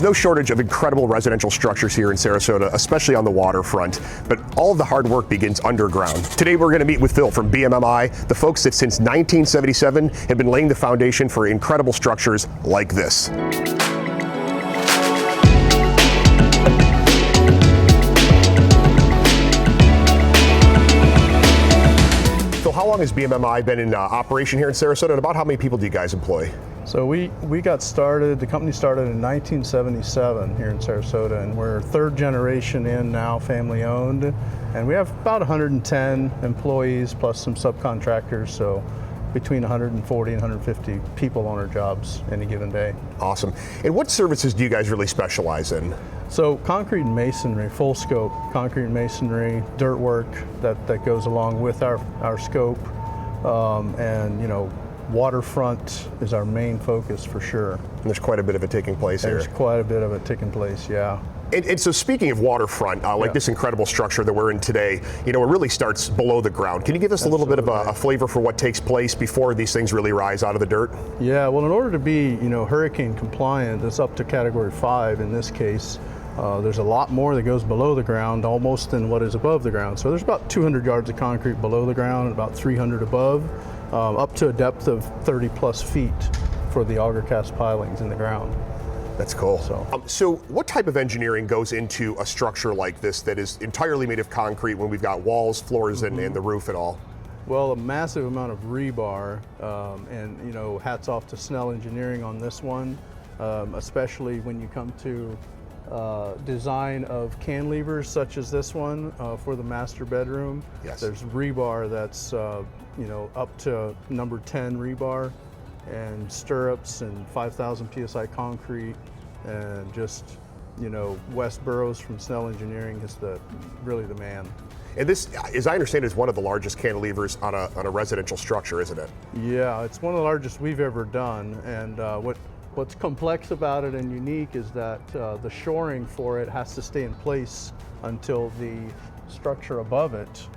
There's no shortage of incredible residential structures here in Sarasota, especially on the waterfront, but all of the hard work begins underground. Today we're going to meet with Phil from BMMI, the folks that since 1977 have been laying the foundation for incredible structures like this. How long has BMMI been in operation here in Sarasota, and about how many people do you guys employ? So we got started, the company started in 1977 here in Sarasota, and we're third generation in now, family owned, and we have about 110 employees plus some subcontractors, so between 140 and 150 people on our jobs any given day. Awesome. And what services do you guys really specialize in? So concrete and masonry, full scope, concrete and masonry, dirt work that goes along with our scope, and waterfront is our main focus for sure. And there's quite a bit of it taking place here. There's quite a bit of it taking place, yeah. And so speaking of waterfront, like this incredible structure that we're in today, it really starts below the ground. Can you give us a little bit of a flavor for what takes place before these things really rise out of the dirt? Yeah, well, in order to be, hurricane compliant, it's up to category 5 in this case. There's a lot more that goes below the ground almost than what is above the ground. So there's about 200 yards of concrete below the ground and about 300 above, up to a depth of 30 plus feet for the auger cast pilings in the ground. That's cool. So what type of engineering goes into a structure like this that is entirely made of concrete when we've got walls, floors, and the roof and all? Well, a massive amount of rebar, and hats off to Snell Engineering on this one, especially when you come to design of cantilevers such as this one for the master bedroom. Yes. There's rebar that's up to number 10 rebar, and stirrups and 5,000 PSI concrete, and just Wes Burrows from Snell Engineering is really the man. And this, as I understand, is one of the largest cantilevers on a residential structure, isn't it? Yeah, it's one of the largest we've ever done, and what's complex about it and unique is that the shoring for it has to stay in place until the structure above it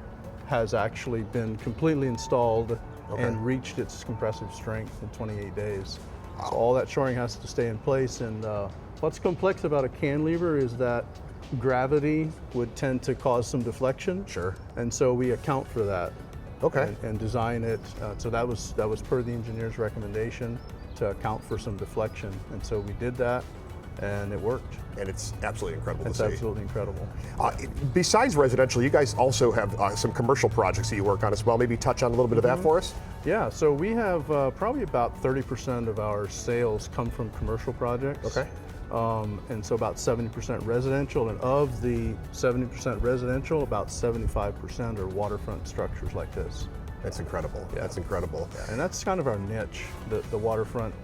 has actually been completely installed and reached its compressive strength in 28 days. Wow. So all that shoring has to stay in place, and what's complex about a cantilever is that gravity would tend to cause some deflection. Sure. And so we account for that. Okay. And design it. So that was per the engineer's recommendation to account for some deflection, and so we did that, and it worked. And it's absolutely incredible to see. It's absolutely incredible. Besides residential, you guys also have some commercial projects that you work on as well. Maybe touch on a little bit of that for us? Yeah, so we have probably about 30% of our sales come from commercial projects. Okay. And so about 70% residential, and of the 70% residential, about 75% are waterfront structures like this. That's incredible. Yeah. That's incredible. Yeah. And that's kind of our niche, the waterfront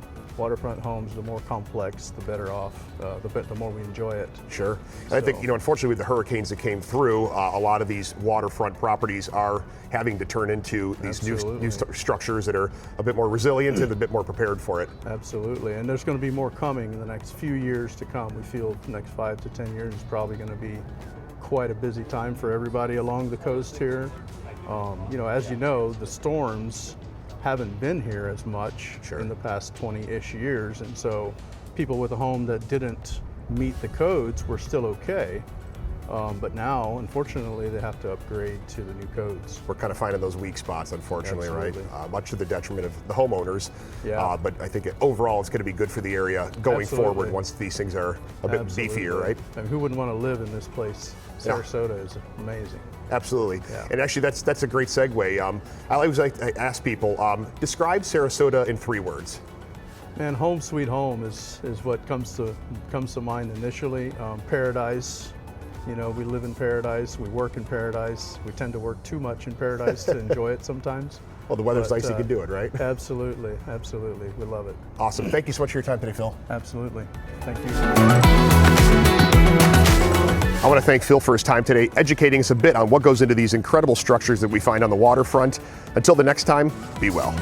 homes. The more complex, the better off, the more we enjoy it. Sure. And I think, unfortunately with the hurricanes that came through, a lot of these waterfront properties are having to turn into these new structures that are a bit more resilient and a bit more prepared for it. Absolutely. And there's going to be more coming in the next few years to come. We feel the next 5 to 10 years is probably going to be quite a busy time for everybody along the coast here. As you know, the storms haven't been here as much in the past 20-ish years, and so people with a home that didn't meet the codes were still okay, but now, unfortunately, they have to upgrade to the new codes. We're kind of finding those weak spots, unfortunately, Absolutely. Right? Much to the detriment of the homeowners, yeah. But I think overall it's going to be good for the area going forward once these things are a bit beefier, right? And who wouldn't want to live in this place? Sarasota is amazing. Absolutely. Yeah. And actually that's a great segue. I always like to ask people, describe Sarasota in 3 words. Man, home sweet home is what comes to mind initially. Paradise. We live in paradise, we work in paradise. We tend to work too much in paradise to enjoy it sometimes. Well, the weather's nice, you can do it, right? Absolutely, absolutely. We love it. Awesome. Thank you so much for your time today, Phil. Absolutely. Thank you. I want to thank Phil for his time today, educating us a bit on what goes into these incredible structures that we find on the waterfront. Until the next time, be well.